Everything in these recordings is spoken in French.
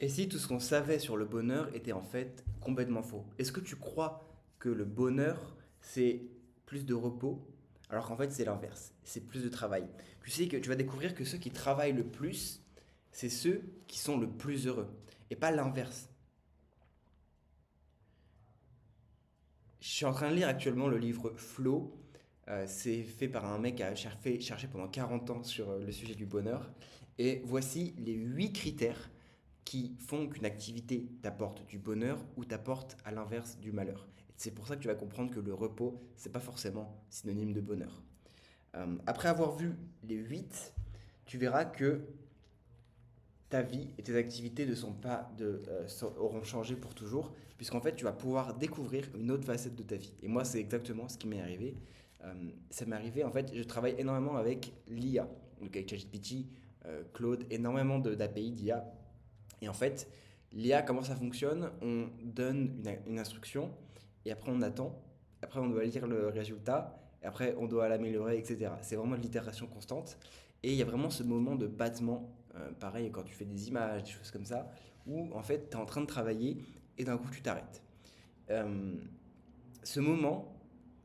Et si tout ce qu'on savait sur le bonheur était en fait complètement faux? Est-ce que tu crois que le bonheur, c'est plus de repos, alors qu'en fait c'est l'inverse, c'est plus de travail? Tu sais que tu vas découvrir que ceux qui travaillent le plus, c'est ceux qui sont le plus heureux, et pas l'inverse. Je suis en train de lire actuellement le livre Flow. C'est fait par un mec qui a cherché pendant 40 ans sur le sujet du bonheur. Et voici les 8 critères qui font qu'une activité t'apporte du bonheur ou t'apporte à l'inverse du malheur. C'est pour ça que tu vas comprendre que le repos, c'est pas forcément synonyme de bonheur. Après avoir vu les 8, tu verras que ta vie et tes activités ne sont pas auront changé pour toujours, puisqu'en fait, tu vas pouvoir découvrir une autre facette de ta vie. Et moi, c'est exactement ce qui m'est arrivé. Ça m'est arrivé, en fait, je travaille énormément avec l'IA, donc avec ChatGPT, Claude, énormément d'API d'IA. Et en fait, l'IA, comment ça fonctionne? On donne une instruction, et après on attend, après on doit lire le résultat, et après on doit l'améliorer, etc. C'est vraiment de l'itération constante. Et il y a vraiment ce moment de battement, pareil quand tu fais des images, des choses comme ça, où en fait tu es en train de travailler et d'un coup tu t'arrêtes. Euh, Ce moment,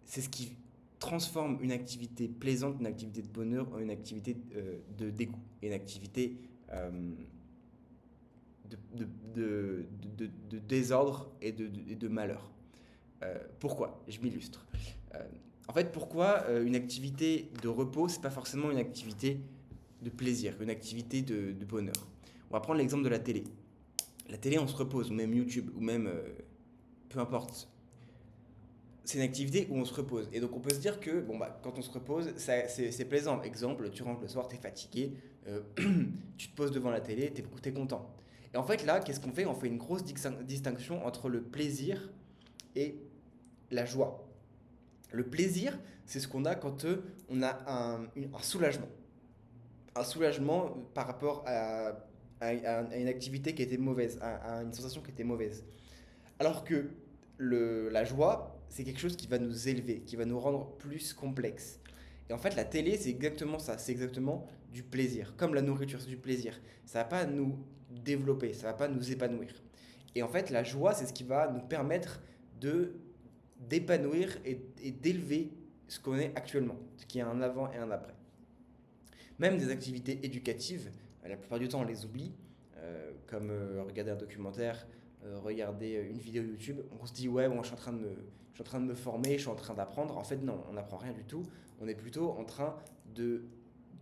c'est ce qui transforme une activité plaisante, une activité de bonheur en une activité de dégoût, et une activité de, de désordre et de malheur. Pourquoi? Je m'illustre. Euh, En fait, pourquoi une activité de repos, c'est pas forcément une activité de plaisir, une activité de bonheur? On va prendre l'exemple de la télé. La télé, on se repose, ou même YouTube, ou même peu importe. C'est une activité où on se repose. Et donc on peut se dire que bon, bah, quand on se repose, c'est plaisant. Exemple, tu rentres le soir, tu es fatigué, euh, tu te poses devant la télé, tu es content. Et en fait là, qu'est-ce qu'on fait? On fait une grosse distinction entre le plaisir et la joie. Le plaisir, c'est ce qu'on a quand on a un soulagement. Un soulagement par rapport à une activité qui était mauvaise, à une sensation qui était mauvaise. Alors que la joie, c'est quelque chose qui va nous élever, qui va nous rendre plus complexes. Et en fait, la télé, c'est exactement ça. C'est exactement du plaisir. Comme la nourriture, c'est du plaisir. Ça va pas nous développer, ça va pas nous épanouir. Et en fait, la joie, c'est ce qui va nous permettre de d'épanouir et d'élever ce qu'on est actuellement, ce qui est un avant et un après. Même des activités éducatives, la plupart du temps on les oublie, comme regarder un documentaire, regarder une vidéo YouTube. On se dit ouais bon je suis en train de me former, je suis en train d'apprendre. En fait non, on n'apprend rien du tout. On est plutôt en train de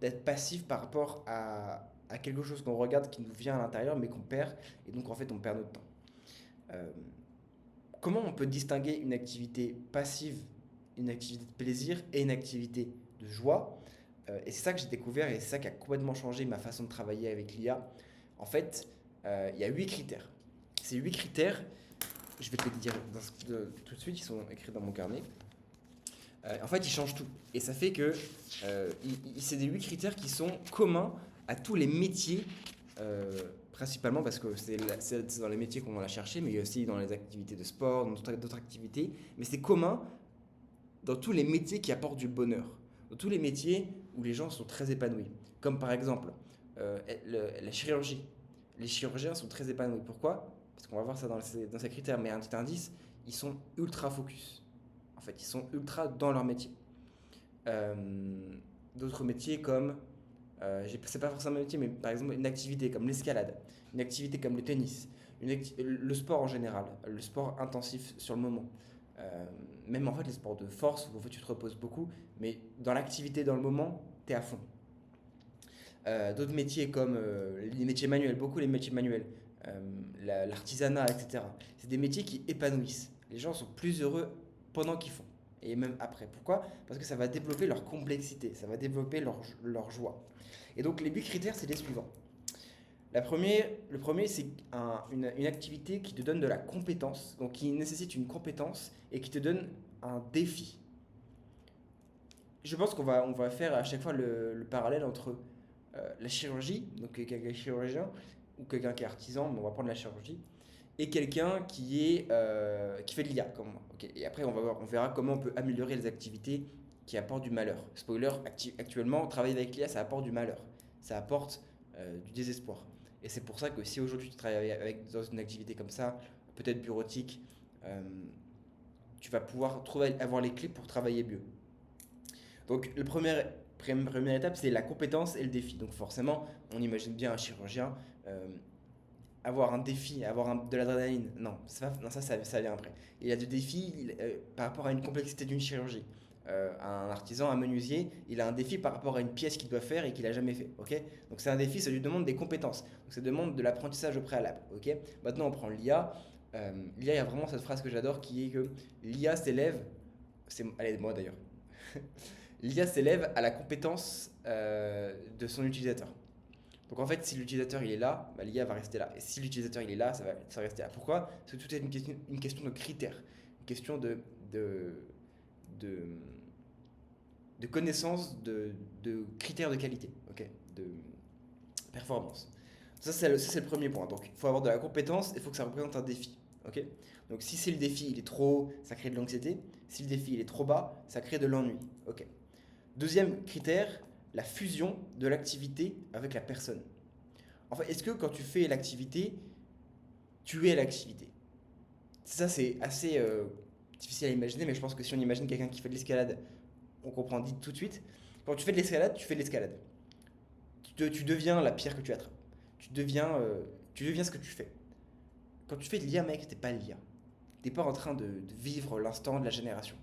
d'être passif par rapport à quelque chose qu'on regarde qui nous vient à l'intérieur mais qu'on perd et donc en fait on perd notre temps. Euh, Comment on peut distinguer une activité passive, une activité de plaisir et une activité de joie? Et c'est ça que j'ai découvert et c'est ça qui a complètement changé ma façon de travailler avec l'IA. En fait, il y a 8 critères. Ces 8 critères, je vais te les dire tout de suite, ils sont écrits dans mon carnet. En fait, ils changent tout. Et ça fait que c'est des 8 critères qui sont communs à tous les métiers, principalement parce que c'est dans les métiers qu'on va la chercher, mais il y a aussi dans les activités de sport, dans d'autres activités. Mais c'est commun dans tous les métiers qui apportent du bonheur, dans tous les métiers où les gens sont très épanouis. Comme par exemple la chirurgie. Les chirurgiens sont très épanouis. Pourquoi? Parce qu'on va voir ça dans ces critères, mais un petit indice, ils sont ultra focus. En fait, ils sont ultra dans leur métier. Euh, D'autres métiers comme, c'est pas forcément un métier, mais par exemple une activité comme l'escalade, une activité comme le tennis, le sport en général, le sport intensif sur le moment. Euh, Même en fait les sports de force où en fait, tu te reposes beaucoup, mais dans l'activité dans le moment, tu es à fond. D'autres métiers comme les métiers manuels, beaucoup les métiers manuels, l'artisanat, etc. C'est des métiers qui épanouissent. Les gens sont plus heureux pendant qu'ils font et même après. Pourquoi? Parce que ça va développer leur complexité, ça va développer leur joie. Et donc les 8 critères, c'est les suivants. Le premier, c'est une activité qui te donne de la compétence, donc qui nécessite une compétence et qui te donne un défi. Je pense on va faire à chaque fois le parallèle entre la chirurgie, donc quelqu'un qui est chirurgien, ou quelqu'un qui est artisan, mais on va prendre la chirurgie, et quelqu'un qui fait de l'IA, comme moi. Ok. Et après, on verra comment on peut améliorer les activités qui apportent du malheur. Spoiler, actuellement, travailler avec l'IA, ça apporte du malheur. Ça apporte du désespoir. Et c'est pour ça que si aujourd'hui tu travailles dans une activité comme ça, peut-être bureautique, euh, tu vas pouvoir avoir les clés pour travailler mieux. Donc, première étape, c'est la compétence et le défi. Donc, forcément, on imagine bien un chirurgien avoir un défi, de l'adrénaline. Non, ça vient après. Il y a des défis par rapport à une complexité d'une chirurgie. Un artisan, un menuisier, il a un défi par rapport à une pièce qu'il doit faire et qu'il n'a jamais fait. Ok. Donc, c'est un défi, ça lui demande des compétences. Donc, ça demande de l'apprentissage au préalable. Ok. Maintenant, on prend l'IA. L'IA, il y a vraiment cette phrase que j'adore qui est que l'IA s'élève. Allez, moi d'ailleurs. L'IA s'élève à la compétence de son utilisateur. Donc en fait, si l'utilisateur il est là, bah, l'IA va rester là. Et si l'utilisateur il est là, ça va rester là. Pourquoi? Parce que tout est une question de critères, une question de, de, de connaissance de critères de qualité, ok, de performance. Ça, c'est le premier point. Donc il faut avoir de la compétence et il faut que ça représente un défi. Ok. Donc si c'est le défi il est trop haut, ça crée de l'anxiété. Si le défi il est trop bas, ça crée de l'ennui. Ok. Deuxième critère, la fusion de l'activité avec la personne. En fait, est-ce que quand tu fais l'activité, tu es l'activité? Ça, c'est assez difficile à imaginer, mais je pense que si on imagine quelqu'un qui fait de l'escalade, on comprend dit tout de suite. Quand tu fais de l'escalade, tu fais de l'escalade. Tu deviens la pierre que tu attrapes. Tu deviens ce que tu fais. Quand tu fais de l'IA, mec, t'es pas l'IA. T'es pas en train de vivre l'instant de la génération.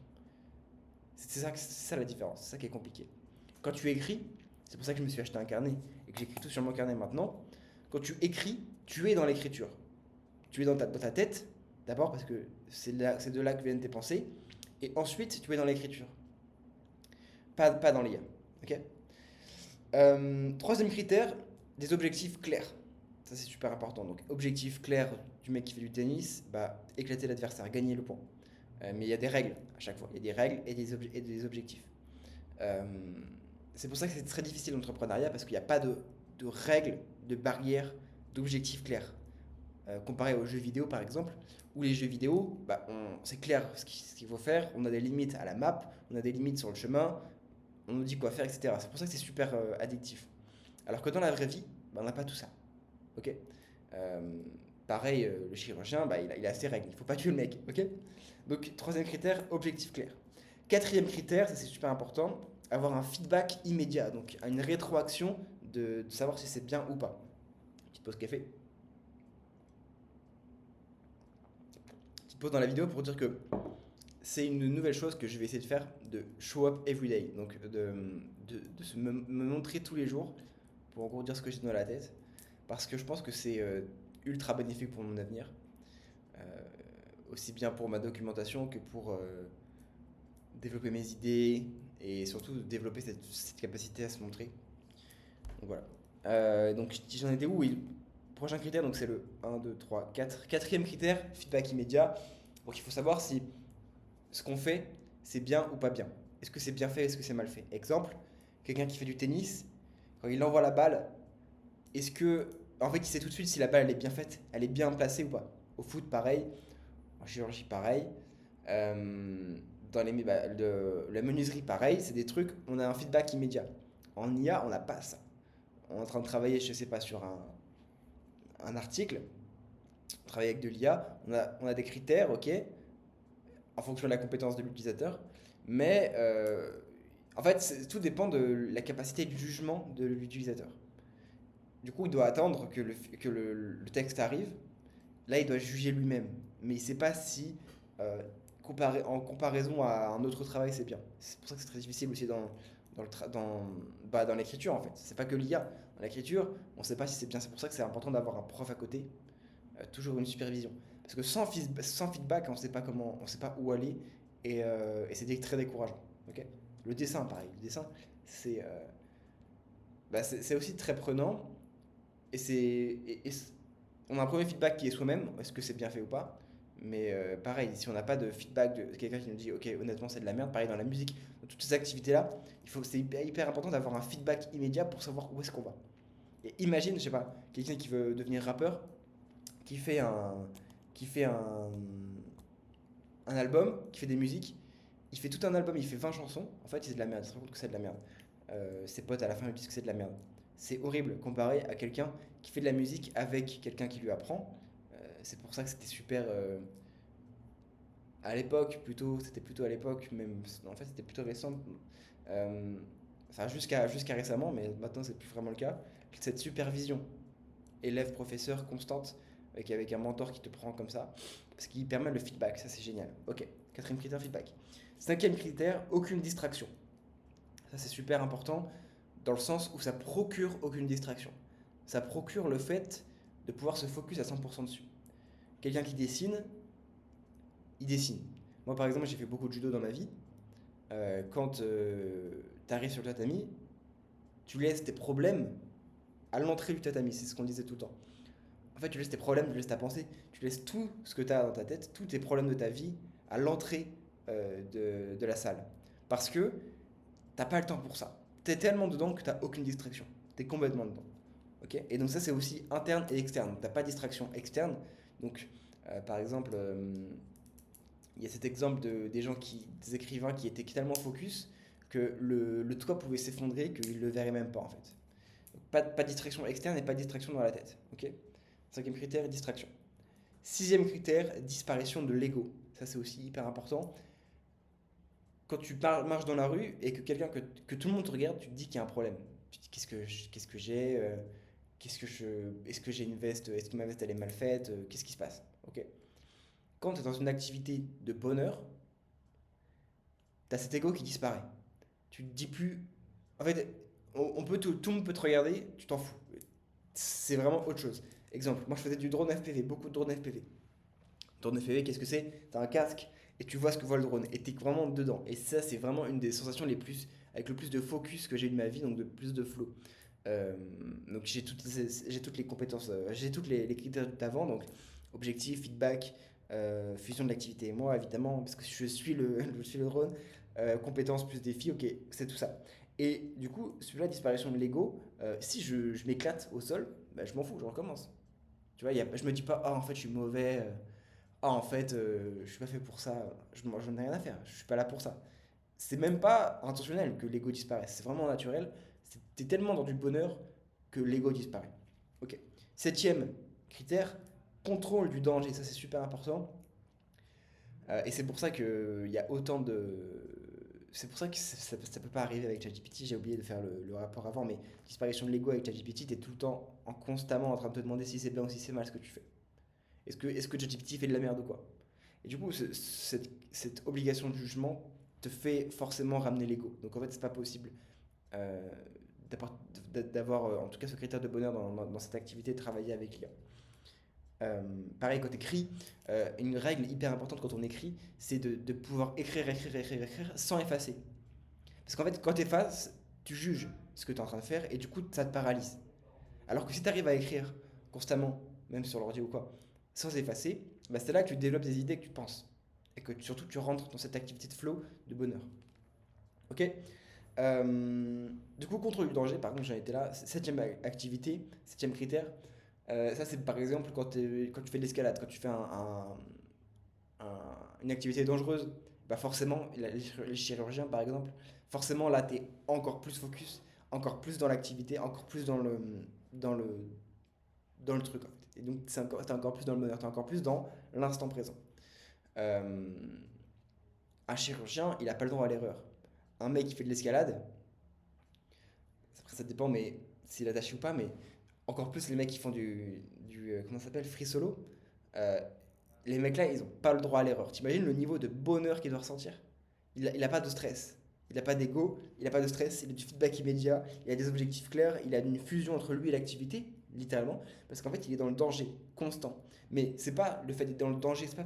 C'est ça la différence, c'est ça qui est compliqué. Quand tu écris, c'est pour ça que je me suis acheté un carnet et que j'écris tout sur mon carnet maintenant. Quand tu écris, tu es dans l'écriture. Tu es dans ta tête, d'abord parce que c'est de là que viennent tes pensées, et ensuite tu es dans l'écriture, pas dans l'IA. Ok. Troisième critère, des objectifs clairs. Ça c'est super important. Donc objectif clair du mec qui fait du tennis, bah éclater l'adversaire, gagner le point. Mais il y a des règles à chaque fois. Il y a des règles et des objectifs. Euh, c'est pour ça que c'est très difficile l'entrepreneuriat parce qu'il n'y a pas de règles, de barrières, d'objectifs clairs. Comparé aux jeux vidéo par exemple, où les jeux vidéo, bah, c'est clair ce qu'il faut faire, on a des limites à la map, on a des limites sur le chemin, on nous dit quoi faire, etc. C'est pour ça que c'est super addictif. Alors que dans la vraie vie, bah, on n'a pas tout ça. Ok. Euh, Pareil, le chirurgien, bah, il a ses règles, il ne faut pas tuer le mec. Ok. Donc, troisième critère, objectif clair. Quatrième critère, ça c'est super important, avoir un feedback immédiat, donc une rétroaction de savoir si c'est bien ou pas. Petite pause café. Petite pause dans la vidéo pour dire que c'est une nouvelle chose que je vais essayer de faire, de show up every day, donc de me montrer tous les jours pour en gros dire ce que j'ai dans la tête, parce que je pense que c'est ultra bénéfique pour mon avenir, euh, aussi bien pour ma documentation que pour développer mes idées et surtout développer cette capacité à se montrer. Donc voilà. Donc j'en étais où? Oui. Prochain critère, donc c'est le 1, 2, 3, 4. Quatrième critère, feedback immédiat. Donc il faut savoir si ce qu'on fait, c'est bien ou pas bien. Est-ce que c'est bien fait, est-ce que c'est mal fait? Exemple, quelqu'un qui fait du tennis, quand il envoie la balle, est-ce que. En fait, il sait tout de suite si la balle elle est bien faite, elle est bien placée ou pas. Au foot, pareil. En chirurgie, pareil. Euh, la menuiserie, pareil. C'est des trucs, on a un feedback immédiat. En IA, on n'a pas ça. On est en train de travailler, je sais pas, sur un article, on travaille avec de l'IA, on a des critères, ok, en fonction de la compétence de l'utilisateur, mais en fait, tout dépend de la capacité de jugement de l'utilisateur. Du coup, il doit attendre que le texte arrive. Là, il doit juger lui-même. Mais il ne sait pas si, en comparaison à un autre travail, c'est bien. C'est pour ça que c'est très difficile aussi dans l'écriture, en fait. C'est pas que l'IA. Dans l'écriture, on ne sait pas si c'est bien. C'est pour ça que c'est important d'avoir un prof à côté, toujours une supervision. Parce que sans feedback, on ne sait pas comment, on sait pas où aller, et c'est très décourageant. Ok. Le dessin, pareil. Le dessin, c'est c'est aussi très prenant. Et, c'est, et on a un premier feedback qui est soi-même, est-ce que c'est bien fait ou pas. Mais pareil, si on n'a pas de feedback de quelqu'un qui nous dit ok, honnêtement c'est de la merde, pareil dans la musique, dans toutes ces activités-là, c'est hyper important d'avoir un feedback immédiat pour savoir où est-ce qu'on va. Et imagine, je sais pas, quelqu'un qui veut devenir rappeur, qui fait un album, qui fait des musiques, il fait tout un album, il fait 20 chansons, en fait c'est de la merde, il se rend compte que c'est de la merde. Ses potes à la fin lui disent que c'est de la merde. c'est horrible comparé à quelqu'un qui fait de la musique avec quelqu'un qui lui apprend. C'est pour ça que c'était super à l'époque, c'était plutôt à l'époque, même en fait c'était plutôt récent, euh, enfin jusqu'à récemment, mais maintenant c'est plus vraiment le cas. Cette supervision élève-professeur constante avec un mentor qui te prend comme ça, ce qui permet le feedback, ça c'est génial. Ok, quatrième critère, feedback. Cinquième critère, aucune distraction. Ça c'est super important dans le sens où ça procure aucune distraction. Ça procure le fait de pouvoir se focus à 100% dessus. Quelqu'un qui dessine, il dessine. Moi par exemple, j'ai fait beaucoup de judo dans ma vie. Quand tu arrives sur le tatami, tu laisses tes problèmes à l'entrée du tatami, c'est ce qu'on disait tout le temps. En fait, tu laisses tes problèmes, tu laisses ta pensée, tu laisses tout ce que tu as dans ta tête, tous tes problèmes de ta vie à l'entrée de la salle. Parce que t'as pas le temps pour ça. Tu es tellement dedans que tu n'as aucune distraction. Tu es complètement dedans. Ok. Et donc ça, c'est aussi interne et externe. Tu n'as pas de distraction externe. Donc, par exemple, il y a cet exemple des gens des écrivains qui étaient tellement focus que le toit pouvait s'effondrer, qu'ils ne le verraient même pas en fait. Donc, pas de distraction externe et pas de distraction dans la tête. Ok. Cinquième critère, distraction. Sixième critère, disparition de l'ego. Ça, c'est aussi hyper important. Quand tu marches dans la rue et que tout le monde te regarde, tu te dis qu'il y a un problème. Tu te dis qu'est-ce que j'ai est-ce que j'ai une veste, est-ce que ma veste elle est mal faite, qu'est-ce qui se passe. Ok. Quand tu es dans une activité de bonheur, tu as cet ego qui disparaît. Tu te dis plus. En fait, tout le monde peut te regarder, tu t'en fous. C'est vraiment autre chose. Exemple, moi je faisais du drone FPV, beaucoup de drone FPV. Drone FPV, qu'est-ce que c'est? T'as un casque et tu vois ce que voit le drone et t'es vraiment dedans. Et ça, c'est vraiment une des sensations avec le plus de focus que j'ai eu de ma vie, donc de plus de flow. Euh, donc j'ai toutes les compétences, j'ai toutes les critères d'avant, donc objectif, feedback, fusion de l'activité et moi, évidemment, parce que je suis le drone, compétences plus défi, ok, c'est tout ça. Et du coup, celui-là, disparition de l'ego, si je m'éclate au sol, bah, je m'en fous, je recommence. Tu vois, je me dis pas, ah en fait je suis mauvais, ah en fait je suis pas fait pour ça, je n'ai rien à faire, je suis pas là pour ça. C'est même pas intentionnel que l'ego disparaisse, c'est vraiment naturel. T'es tellement dans du bonheur que l'ego disparaît. Ok. Septième critère, contrôle du danger, ça c'est super important. Et c'est pour ça que il y a autant de. C'est pour ça que ça peut pas arriver avec ChatGPT. J'ai oublié de faire le rapport avant, mais disparition de l'ego avec ChatGPT, t'es tout le temps constamment en train de te demander si c'est bien ou si c'est mal ce que tu fais. Est-ce que ChatGPT fait de la merde ou quoi? Et du coup, cette obligation de jugement te fait forcément ramener l'ego. Donc en fait, c'est pas possible euh, d'avoir en tout cas ce critère de bonheur dans cette activité, de travailler avec l'IA. Pareil, quand tu écris, une règle hyper importante quand on écrit, c'est de pouvoir écrire sans effacer. Parce qu'en fait, quand tu effaces, tu juges ce que tu es en train de faire et du coup, ça te paralyse. Alors que si tu arrives à écrire constamment, même sur l'ordi ou quoi, sans effacer, bah c'est là que tu développes des idées que tu penses. Et que surtout tu rentres dans cette activité de flow, de bonheur. Ok. Du coup, contrôle du danger, par contre, j'en étais là. Septième activité, septième critère. Ça, c'est par exemple quand tu fais de l'escalade, quand tu fais une activité dangereuse, bah forcément, les chirurgiens par exemple, forcément là, tu es encore plus focus, encore plus dans l'activité, encore plus dans le, dans le truc en fait. Et donc, t'es encore plus dans le bonheur, t'es encore plus dans l'instant présent. Euh, un chirurgien, il n'a pas le droit à l'erreur. Un mec qui fait de l'escalade, après ça dépend mais s'il est attaché ou pas, mais encore plus les mecs qui font comment ça s'appelle, free solo, euh, les mecs là, ils ont pas le droit à l'erreur. T'imagines le niveau de bonheur qu'il doit ressentir? Il a pas de stress, il a pas d'ego, il a pas de stress, il a du feedback immédiat, il a des objectifs clairs, il a une fusion entre lui et l'activité, littéralement, parce qu'en fait, il est dans le danger constant. Mais c'est pas le fait d'être dans le danger, c'est pas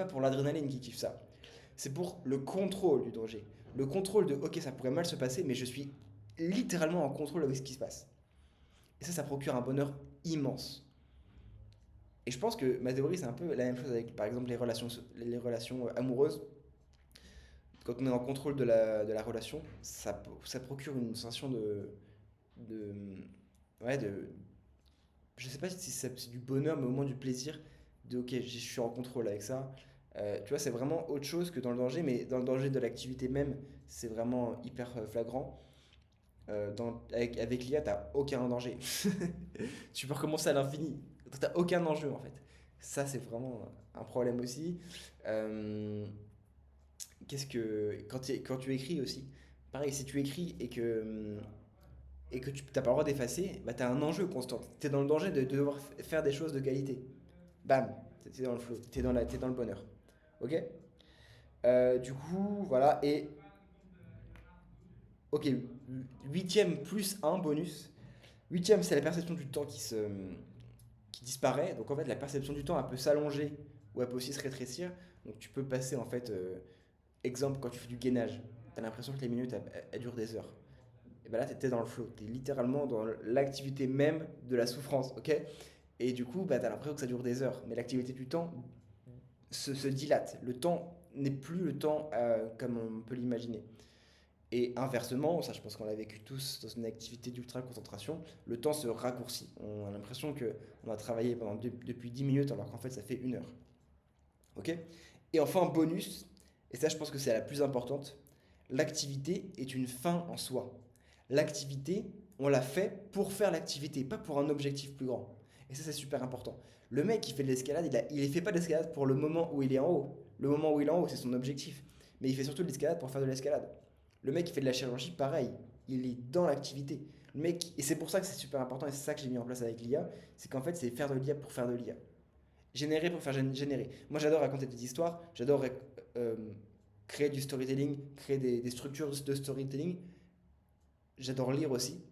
pour l'adrénaline qui kiffe ça. C'est pour le contrôle du danger. Le contrôle de, ok, ça pourrait mal se passer, mais je suis littéralement en contrôle avec ce qui se passe. Et ça procure un bonheur immense. Et je pense que ma théorie, c'est un peu la même chose avec, par exemple, les relations amoureuses. Quand on est en contrôle de la relation, ça procure une sensation de, ouais, je sais pas si c'est du bonheur, mais au moins du plaisir, de ok, je suis en contrôle avec ça. Tu vois, c'est vraiment autre chose que dans le danger, mais dans le danger de l'activité même, c'est vraiment hyper flagrant. avec l'IA, tu n'as aucun danger. Tu peux recommencer à l'infini. Tu n'as aucun enjeu en fait. Ça, c'est vraiment un problème aussi. Euh, quand tu écris aussi, pareil, si tu écris et que tu n'as pas le droit d'effacer, bah, tu as un enjeu constant. Tu es dans le danger de devoir faire des choses de qualité. Bam, tu es dans le flow, t'es dans le bonheur. Ok. Du coup, voilà. Et ok, huitième plus un bonus. Huitième, c'est la perception du temps qui disparaît. Donc en fait, la perception du temps, elle peut s'allonger ou elle peut aussi se rétrécir. Donc tu peux passer en fait, exemple, quand tu fais du gainage, tu as l'impression que les minutes, elles durent des heures. Et ben là, tu étais dans le flow, tu es littéralement dans l'activité même de la souffrance, ok. Et du coup, bah, tu as l'impression que ça dure des heures. Mais l'activité du temps se dilate. Le temps n'est plus le temps comme on peut l'imaginer. Et inversement, ça je pense qu'on l'a vécu tous dans une activité d'ultra concentration, le temps se raccourcit. On a l'impression qu'on a travaillé depuis 10 minutes alors qu'en fait ça fait 1 heure. Ok. Et enfin, bonus, et ça je pense que c'est la plus importante, l'activité est une fin en soi. L'activité, on l'a fait pour faire l'activité, pas pour un objectif plus grand. Et ça c'est super important. Le mec qui fait de l'escalade, il ne fait pas de l'escalade pour le moment où il est en haut. Le moment où il est en haut, c'est son objectif. Mais il fait surtout de l'escalade pour faire de l'escalade. Le mec qui fait de la chirurgie, pareil, il est dans l'activité. Le mec, et c'est pour ça que c'est super important, et c'est ça que j'ai mis en place avec l'IA, c'est qu'en fait c'est faire de l'IA pour faire de l'IA. Générer pour faire générer. Moi, j'adore raconter des histoires, j'adore euh, créer du storytelling, créer des structures de storytelling. J'adore lire aussi.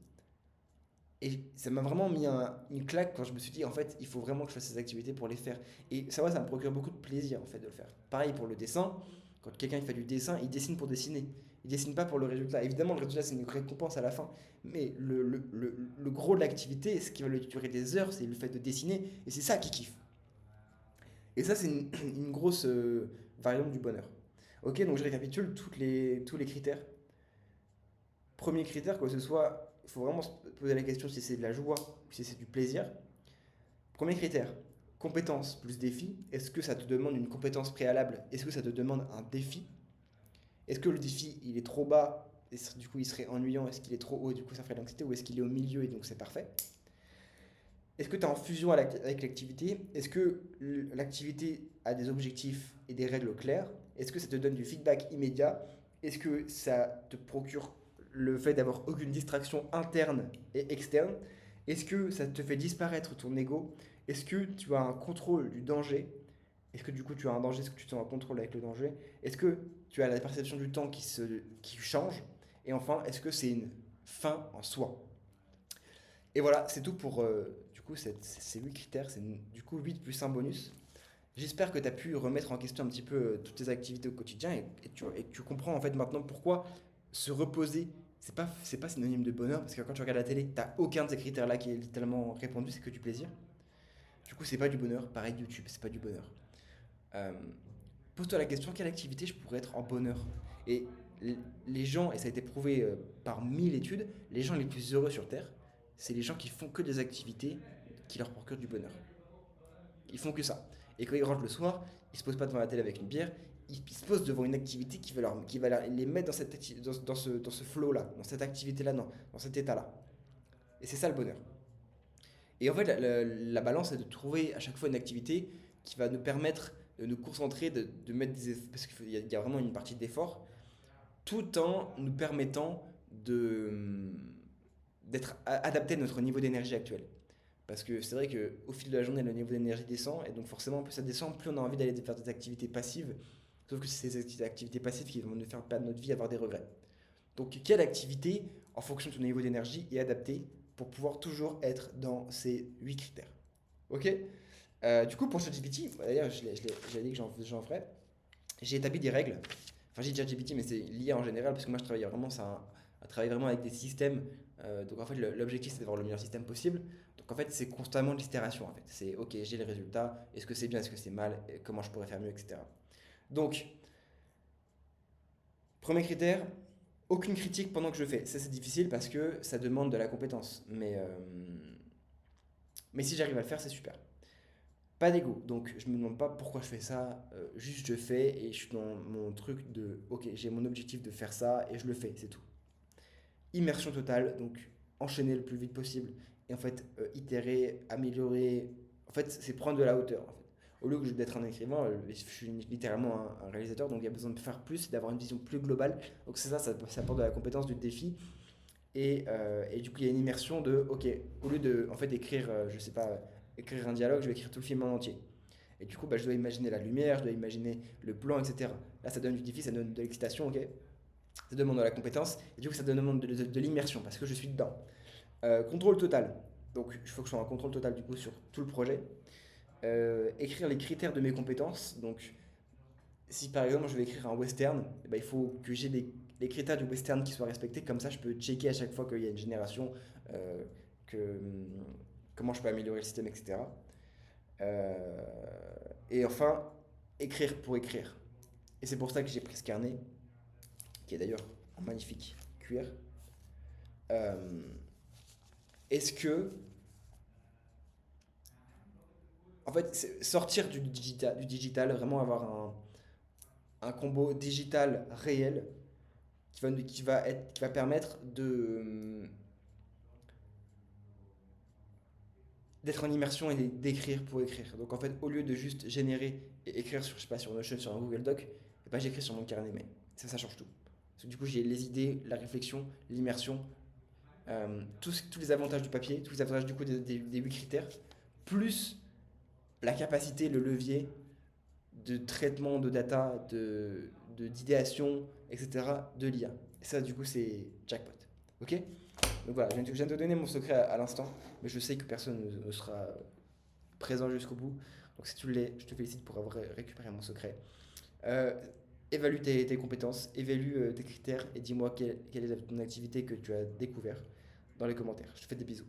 Et ça m'a vraiment mis une claque quand je me suis dit, en fait, il faut vraiment que je fasse ces activités pour les faire. Et ça me procure beaucoup de plaisir, en fait, de le faire. Pareil pour le dessin. Quand quelqu'un il fait du dessin, il dessine pour dessiner. Il dessine pas pour le résultat. Évidemment, le résultat, c'est une récompense à la fin. Mais le gros de l'activité, ce qui va lui durer des heures, c'est le fait de dessiner. Et c'est ça qui kiffe. Et ça, c'est une grosse variante du bonheur. Ok, donc je récapitule tous les critères. Premier critère, que ce soit, il faut vraiment se poser la question si c'est de la joie ou si c'est du plaisir. Premier critère, compétence plus défi. Est-ce que ça te demande une compétence préalable? Est-ce que ça te demande un défi? Est-ce que le défi, il est trop bas et du coup il serait ennuyant? Est-ce qu'il est trop haut et du coup ça ferait de l'anxiété? Ou est-ce qu'il est au milieu et donc c'est parfait? Est-ce que tu es en fusion avec l'activité? Est-ce que l'activité a des objectifs et des règles claires? Est-ce que ça te donne du feedback immédiat? Est-ce que ça te procure le fait d'avoir aucune distraction interne et externe? Est-ce que ça te fait disparaître ton ego? Est-ce que tu as un contrôle du danger? Est-ce que du coup tu as un danger? Est-ce que tu te sens en contrôle avec le danger? Est-ce que tu as la perception du temps qui change? Et enfin, est-ce que c'est une fin en soi? Et voilà, c'est tout pour du coup ces 8 critères. C'est du coup 8 plus un bonus. J'espère que tu as pu remettre en question un petit peu toutes tes activités au quotidien et que tu comprends en fait maintenant pourquoi se reposer, c'est pas synonyme de bonheur parce que quand tu regardes la télé, tu n'as aucun de ces critères-là qui est littéralement répondu, c'est que du plaisir. Du coup, c'est pas du bonheur. Pareil, YouTube, c'est pas du bonheur. Euh, Pose-toi la question, quelle activité je pourrais être en bonheur? Et les gens, et ça a été prouvé par 1000 études, les gens les plus heureux sur Terre, c'est les gens qui font que des activités qui leur procurent du bonheur. Ils font que ça. Et quand ils rentrent le soir, ils se posent pas devant la télé avec une bière, ils se posent devant une activité qui va les mettre dans ce flow-là, dans cette activité-là, dans cet état-là. Et c'est ça le bonheur. Et en fait, la balance, c'est de trouver à chaque fois une activité qui va nous permettre de nous concentrer, de mettre des efforts, parce qu'il y a vraiment une partie d'effort, tout en nous permettant d'être adapté à notre niveau d'énergie actuel. Parce que c'est vrai qu'au fil de la journée, le niveau d'énergie descend, et donc forcément, plus ça descend, plus on a envie d'aller faire des activités passives. Sauf que c'est ces activités passives qui vont nous faire perdre notre vie, avoir des regrets. Donc, quelle activité, en fonction de ton niveau d'énergie, est adaptée pour pouvoir toujours être dans ces 8 critères? Ok. Du coup, pour ChatGPT, d'ailleurs, j'avais dit que j'en ferais, j'ai établi des règles. Enfin, j'ai dit ChatGPT, mais c'est lié en général, parce que moi, je travaille vraiment, travaille vraiment avec des systèmes. Donc, en fait, l'objectif, c'est d'avoir le meilleur système possible. Donc, en fait, c'est constamment de l'itération. En fait. C'est, ok, j'ai les résultats, est-ce que c'est bien, est-ce que c'est mal, et comment je pourrais faire mieux, etc. Donc, premier critère, aucune critique pendant que je fais. Ça, c'est difficile parce que ça demande de la compétence. Mais si j'arrive à le faire, c'est super. Pas d'ego. Donc, je me demande pas pourquoi je fais ça. Juste, je fais et je suis dans mon truc de ok, j'ai mon objectif de faire ça et je le fais, c'est tout. immersion totale, donc enchaîner le plus vite possible et en fait itérer, améliorer. En fait, c'est prendre de la hauteur. En fait. Au lieu d'être un écrivain, je suis littéralement un réalisateur, donc il y a besoin de faire plus et d'avoir une vision plus globale. Donc c'est ça, ça apporte de la compétence, du défi. Et du coup, il y a une immersion de, ok, au lieu de en fait écrire, je sais pas, écrire un dialogue, je vais écrire tout le film en entier. Et du coup, bah, je dois imaginer la lumière, je dois imaginer le plan, etc. Là, ça donne du défi, ça donne de l'excitation, ok? Ça demande de la compétence, et du coup, ça demande de l'immersion, parce que je suis dedans. Contrôle total. Donc, il faut que je sois en contrôle total, du coup, sur tout le projet. Écrire les critères de mes compétences. Donc, si par exemple, je vais écrire un western, eh ben, il faut que j'ai les critères du western qui soient respectés. Comme ça, je peux checker à chaque fois qu'il y a une génération, euh, comment je peux améliorer le système, etc. Euh, et enfin, écrire pour écrire. Et c'est pour ça que j'ai pris ce carnet, qui est d'ailleurs en magnifique cuir. Euh, Est-ce que, en fait, sortir du digital, vraiment avoir un combo digital réel qui va permettre d'être en immersion et d'écrire pour écrire. Donc en fait, au lieu de juste générer et écrire sur, je sais pas, sur Notion, sur un Google Doc, et ben, j'écris sur mon carnet mail. Ça change tout. Parce que du coup, j'ai les idées, la réflexion, l'immersion, tous les avantages du papier, tous les avantages du coup des 8 critères, plus la capacité, le levier de traitement de data, d'idéation, etc. de l'IA. Et ça, du coup, c'est jackpot. Ok? Donc voilà, je viens de te donner mon secret à l'instant, mais je sais que personne ne sera présent jusqu'au bout. Donc si tu l'es, je te félicite pour avoir récupéré mon secret. Euh, Évalue tes compétences, évalue tes critères et dis-moi quelle est ton activité que tu as découvert dans les commentaires. Je te fais des bisous.